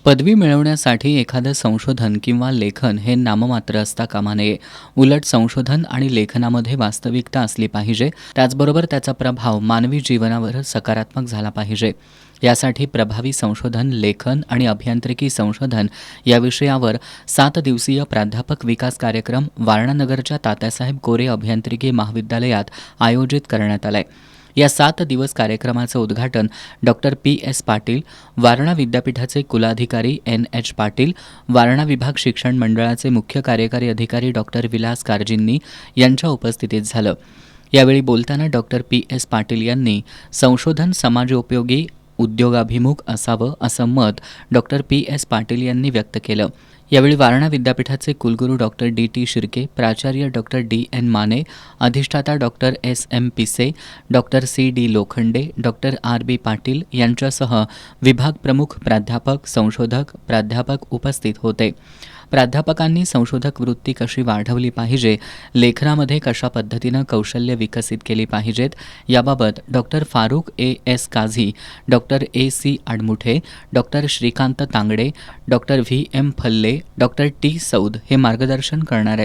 पदवी मिळवण्यासाठी एखादं संशोधन किंवा लेखन हे नाममात्र असता कामा नये. उलट संशोधन आणि लेखनामध्ये वास्तविकता असली पाहिजे. त्याचबरोबर त्याचा प्रभाव मानवी जीवनावर सकारात्मक झाला पाहिजे. यासाठी प्रभावी संशोधन, लेखन आणि अभियांत्रिकी संशोधन या विषयावर 7 दिवसीय प्राध्यापक विकास कार्यक्रम वारणानगरच्या तात्यासाहेब कोरे अभियांत्रिकी महाविद्यालयात आयोजित करण्यात आलाय. या 7 दिवस कार्यक्रमाचं उद्घाटन डॉक्टर पी.एस. पाटील, वारणा विद्यापीठाचे कुलाधिकारी एन.एच. पाटील, वारणा विभाग शिक्षण मंडळाचे मुख्य कार्यकारी अधिकारी डॉक्टर विलास कारजींनी यांच्या उपस्थितीत झालं. यावेळी बोलताना डॉक्टर पी.एस. पाटील यांनी संशोधन समाजोपयोगी, उद्योगाभिमुख असावं असं मत डॉक्टर पी.एस. पाटील यांनी व्यक्त केलं. यावेळी वारणा विद्यापीठाचे कुलगुरू डॉक्टर डी.टी. शिर्के, प्राचार्य डॉक्टर डी.एन. माने, अधिष्ठाता doctor S M. Pise, doctor C D. Lokhande, doctor R B. Patil यांच्यासह विभाग प्रमुख, प्राध्यापक, संशोधक, प्राध्यापक उपस्थित होते. प्राध्यापकांनी संशोधक वृत्ती कशी वाढवली पाहिजे, लेखनामध्ये कशा पद्धतीनं कौशल्य विकसित केली पाहिजेत याबाबत doctor Farooq A S. Kazi, doctor A C. Admuthe, doctor Shrikant Tangde, doctor V M. Phalle, doctor T. Saud हे मार्गदर्शन करणार आहेत.